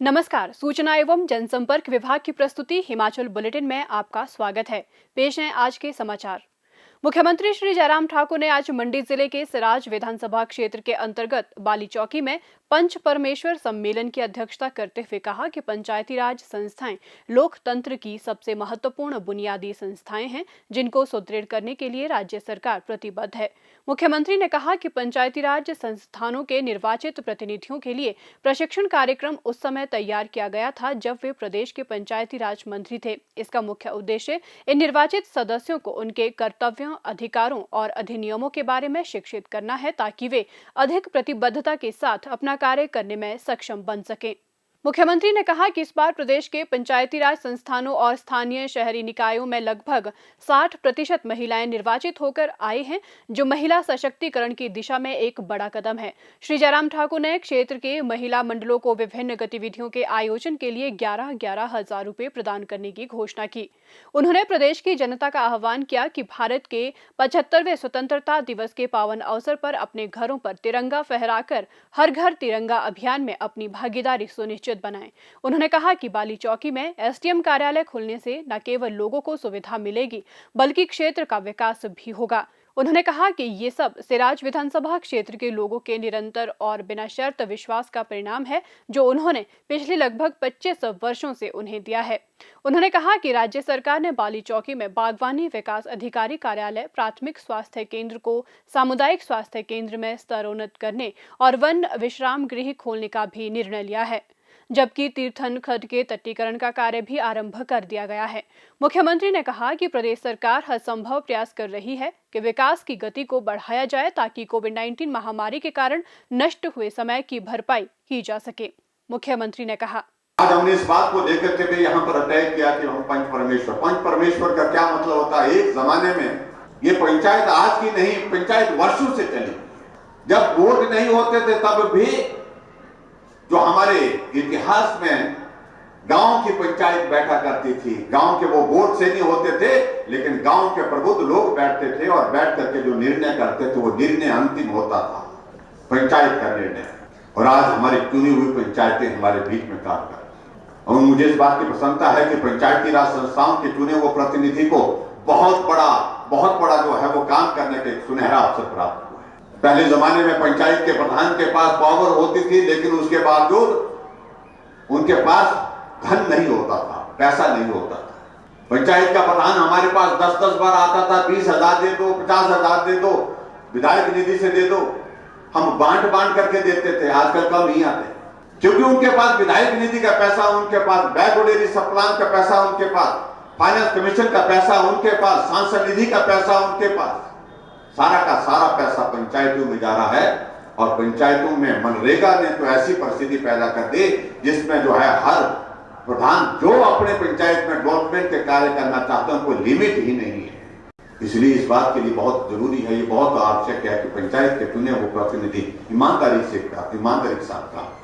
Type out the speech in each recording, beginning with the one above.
नमस्कार, सूचना एवं जनसंपर्क विभाग की प्रस्तुति हिमाचल बुलेटिन में आपका स्वागत है। पेश हैं आज के समाचार। मुख्यमंत्री श्री जयराम ठाकुर ने आज मंडी जिले के सिराज विधानसभा क्षेत्र के अंतर्गत बाली चौकी में पंच परमेश्वर सम्मेलन की अध्यक्षता करते हुए कहा कि पंचायती राज संस्थाएं लोकतंत्र की सबसे महत्वपूर्ण बुनियादी संस्थाएं हैं, जिनको सुदृढ़ करने के लिए राज्य सरकार प्रतिबद्ध है। मुख्यमंत्री ने कहा कि पंचायती राज संस्थानों के निर्वाचित प्रतिनिधियों के लिए प्रशिक्षण कार्यक्रम उस समय तैयार किया गया था जब वे प्रदेश के पंचायती राज मंत्री थे। इसका मुख्य उद्देश्य इन निर्वाचित सदस्यों को उनके कर्तव्यों, अधिकारों और अधिनियमों के बारे में शिक्षित करना है, ताकि वे अधिक प्रतिबद्धता के साथ अपना कार्य करने में सक्षम बन सकें। मुख्यमंत्री ने कहा कि इस बार प्रदेश के पंचायती राज संस्थानों और स्थानीय शहरी निकायों में लगभग 60% महिलाएं निर्वाचित होकर आई हैं, जो महिला सशक्तिकरण की दिशा में एक बड़ा कदम है। श्री जयराम ठाकुर ने क्षेत्र के महिला मंडलों को विभिन्न गतिविधियों के आयोजन के लिए 11,11 हजार रुपए प्रदान करने की घोषणा की। उन्होंने प्रदेश की जनता का आह्वान किया कि भारत के 75वें स्वतंत्रता दिवस के पावन अवसर पर अपने घरों पर तिरंगा फहराकर हर घर तिरंगा अभियान में अपनी भागीदारी सुनिश्चित बनाएं। उन्होंने कहा कि बाली चौकी में एसडीएम कार्यालय खुलने से न केवल लोगों को सुविधा मिलेगी, बल्कि क्षेत्र का विकास भी होगा। उन्होंने कहा कि ये सब सिराज विधानसभा क्षेत्र के लोगों के निरंतर और बिना शर्त विश्वास का परिणाम है, जो उन्होंने पिछले लगभग 25 वर्षों से उन्हें दिया है। उन्होंने कहा कि राज्य सरकार ने बाली चौकी में बागवानी विकास अधिकारी कार्यालय, प्राथमिक स्वास्थ्य केंद्र को सामुदायिक स्वास्थ्य केंद्र में स्तरोन्नत करने और वन विश्राम गृह खोलने का भी निर्णय लिया है, जबकि तीर्थन खड्ड के तटीकरण का कार्य भी आरंभ कर दिया गया है। मुख्यमंत्री ने कहा कि प्रदेश सरकार हर संभव प्रयास कर रही है कि विकास की गति को बढ़ाया जाए, ताकि कोविड-19 महामारी के कारण नष्ट हुए समय की भरपाई की जा सके। मुख्यमंत्री ने कहा, आज हमने इस बात को लेकर के भी यहाँ पर अटैक किया कि हम पंच परमेश्वर का क्या मतलब होता है। एक जमाने में ये पंचायत आज की नहीं, पंचायत वर्षों से चली। जब वोट नहीं होते थे तब भी जो हमारे इतिहास में गांव की पंचायत बैठा करती थी, गांव के वो वोट से नहीं होते थे, लेकिन गांव के प्रबुद्ध लोग बैठते थे और बैठ करके जो निर्णय करते थे वो निर्णय अंतिम होता था, पंचायत का निर्णय। और आज हमारी चुनी हुई पंचायतें हमारे बीच में काम कर रही। और मुझे इस बात की प्रसन्नता है कि पंचायती राज संस्थाओं के चुने हुए प्रतिनिधि को बहुत बड़ा जो है वो काम करने का एक सुनहरा अवसर प्राप्त हुआ है। पहले जमाने में पंचायत के प्रधान के पास पावर होती थी, लेकिन उसके बावजूद उनके पास धन नहीं होता था, पैसा नहीं होता था। पंचायत का प्रधान हमारे पास 10-10 बार आता था, 20,000 दे दो, 50,000 दे दो, विधायक निधि से दे दो, हम बांट करके देते थे। आजकल कम नहीं आते, क्योंकि उनके पास विधायक निधि का पैसा, उनके पास बैकवर्ड सप्लान का पैसा, उनके पास फाइनेंस कमीशन का पैसा, उनके पास सांसद निधि का पैसा, उनके पास सारा का सारा पैसा पंचायतों में जा रहा है। और पंचायतों में मनरेगा ने तो ऐसी परिस्थिति पैदा कर दी जिसमें जो है हर प्रधान जो अपने पंचायत में डेवलपमेंट के कार्य करना चाहते हैं, कोई लिमिट ही नहीं है। इसलिए इस बात के लिए बहुत जरूरी है, ये बहुत आवश्यक है कि पंचायत के चुने हुए प्रतिनिधि ईमानदारी के साथ काम।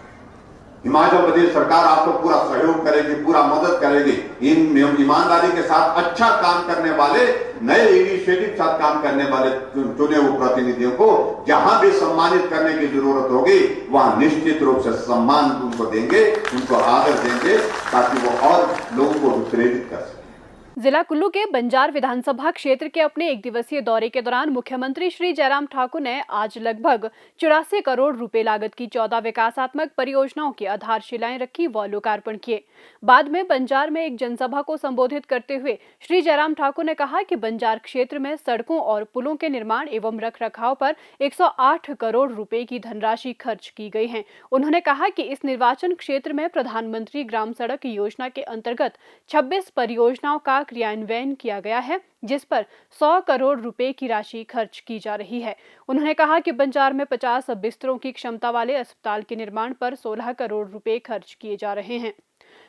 हिमाचल प्रदेश सरकार आपको पूरा सहयोग करेगी, पूरा मदद करेगी। इन ईमानदारी के साथ अच्छा काम करने वाले, नए इनिशिएटिव के साथ काम करने वाले चुने हुए प्रतिनिधियों को जहां भी सम्मानित करने की जरूरत होगी, वहां निश्चित रूप से सम्मान उनको देंगे, उनको आदर देंगे, ताकि वो और लोगों को प्रेरित कर सके। जिला कुल्लू के बंजार विधानसभा क्षेत्र के अपने एक दिवसीय दौरे के दौरान मुख्यमंत्री श्री जयराम ठाकुर ने आज लगभग 84 करोड़ रुपए लागत की 14 विकासात्मक परियोजनाओं की आधारशिलाएं रखी व लोकार्पण किए। बाद में बंजार में एक जनसभा को संबोधित करते हुए श्री जयराम ठाकुर ने कहा कि बंजार क्षेत्र में सड़कों और पुलों के निर्माण एवं रखरखाव पर 108 करोड़ रुपए की धनराशि खर्च की गई है। उन्होंने कहा कि इस निर्वाचन क्षेत्र में प्रधानमंत्री ग्राम सड़क योजना के अंतर्गत 26 परियोजनाओं का क्रियान्वयन किया गया है, जिस पर 100 करोड़ रुपए की राशि खर्च की जा रही है। उन्होंने कहा कि बंजार में 50 बिस्तरों की क्षमता वाले अस्पताल के निर्माण पर 16 करोड़ रुपए खर्च किए जा रहे हैं।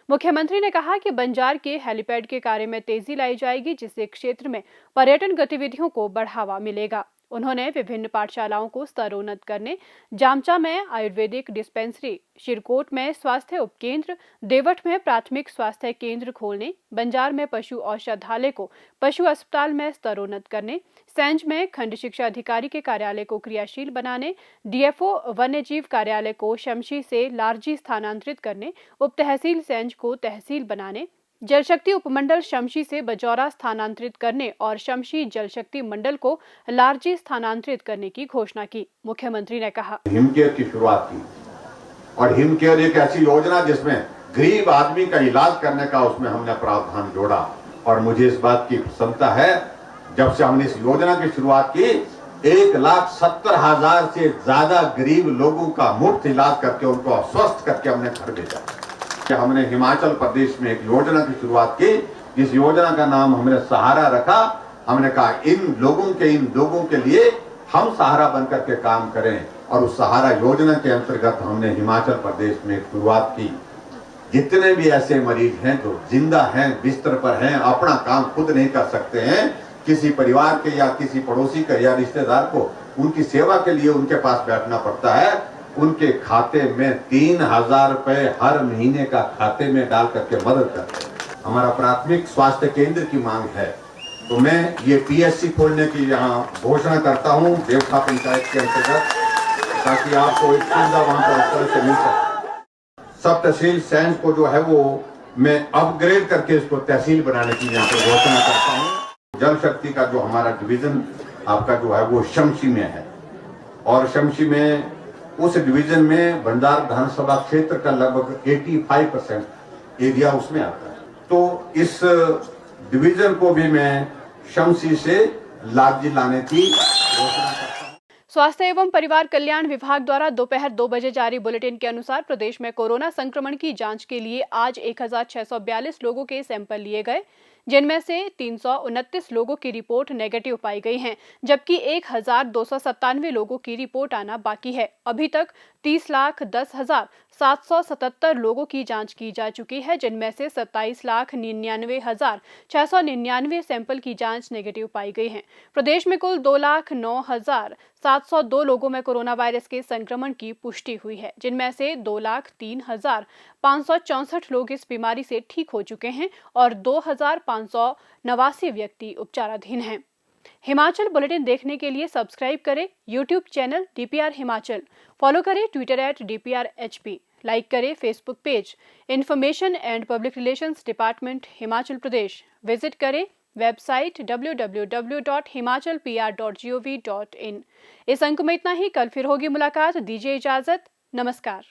मुख्यमंत्री ने कहा कि बंजार के हेलीपैड के कार्य में तेजी लाई जाएगी, जिससे क्षेत्र में पर्यटन गतिविधियों को बढ़ावा मिलेगा। उन्होंने विभिन्न पाठशालाओं को स्तरोन्नत करने, जामचा में आयुर्वेदिक डिस्पेंसरी, शिरकोट में स्वास्थ्य उपकेंद्र, देवट में प्राथमिक स्वास्थ्य केंद्र खोलने, बंजार में पशु औषधालय को पशु अस्पताल में स्तरोन्नत करने, सैंज में खंड शिक्षा अधिकारी के कार्यालय को क्रियाशील बनाने, डीएफओ वन्यजीव कार्यालय को शमशी से लारजी स्थानांतरित करने, उप तहसील सैंज को तहसील बनाने, जल शक्ति उपमंडल शमशी से बजौरा स्थानांतरित करने और शमशी जल शक्ति मंडल को लारजी स्थानांतरित करने की घोषणा की। मुख्यमंत्री ने कहा, हिमकेयर की शुरुआत की और हिमकेयर एक ऐसी योजना जिसमें गरीब आदमी का इलाज करने का उसमें हमने प्रावधान जोड़ा और मुझे इस बात की प्रसन्नता है, जब से हमने इस योजना की शुरुआत की 1,70,000 से ज्यादा गरीब लोगों का मुफ्त इलाज करके उनको स्वस्थ करके हमने घर भेजा। हमने हिमाचल प्रदेश में एक योजना की शुरुआत की, जिस योजना का नाम हमने सहारा रखा। हमने कहा इन लोगों के लिए हम सहारा बनकर के काम करें और उस सहारा योजना के अंतर्गत हमने हिमाचल प्रदेश में शुरुआत की। जितने भी ऐसे मरीज हैं जो जिंदा हैं, बिस्तर पर हैं, अपना काम खुद नहीं कर सकते हैं, किसी परिवार के या किसी पड़ोसी के या रिश्तेदार को उनकी सेवा के लिए उनके पास बैठना पड़ता है, उनके खाते में 3,000 रुपए हर महीने का खाते में डाल करके मदद करते हैं। हमारा प्राथमिक स्वास्थ्य केंद्र की मांग है, तो मैं ये पीएससी खोलने की यहाँ घोषणा करता हूँ देवखा पंचायत के अंतर्गत, ताकि आपको एक सुविधा वहां पर इस तरह से मिल सके। सब तहसील सैंज को जो है वो मैं अपग्रेड करके इसको तहसील बनाने की यहाँ पर घोषणा करता हूँ। जल शक्ति का जो हमारा डिवीजन आपका जो है वो शमशी में है और शमशी में उस डिवीजन में बंजार विधानसभा क्षेत्र का लगभग 85% एरिया उसमें आता है। तो इस डिवीजन को भी मैं शमशी से लारजी लाने की घोषणा करता हूं। स्वास्थ्य एवं परिवार कल्याण विभाग द्वारा दोपहर 2 बजे जारी बुलेटिन के अनुसार प्रदेश में कोरोना संक्रमण की जांच के लिए आज 1,642 लोगों के सैंपल लिए गए, जिनमें से 329 लोगों की रिपोर्ट नेगेटिव पाई गई है, जबकि 1,297 लोगों की रिपोर्ट आना बाकी है। अभी तक 30,10,777 लोगों की जांच की जा चुकी है, जिनमें से 27,99,699 सैंपल की जांच नेगेटिव पाई गई है। प्रदेश में कुल 2,09,702 लोगों में कोरोना वायरस के संक्रमण की पुष्टि हुई है, जिनमें से 2,03,564 लोग इस बीमारी से ठीक हो चुके हैं और 2,589 व्यक्ति उपचाराधीन हैं। हिमाचल बुलेटिन देखने के लिए सब्सक्राइब करें YouTube channel DPR Himachal, follow करें ट्विटर @DPRHP, लाइक करें Facebook page information and public relations department Himachal Pradesh, visit करें वेबसाइट www.himachalpr.gov.in। इस अंक में इतना ही, कल फिर होगी मुलाकात, दीजिए इजाजत, नमस्कार।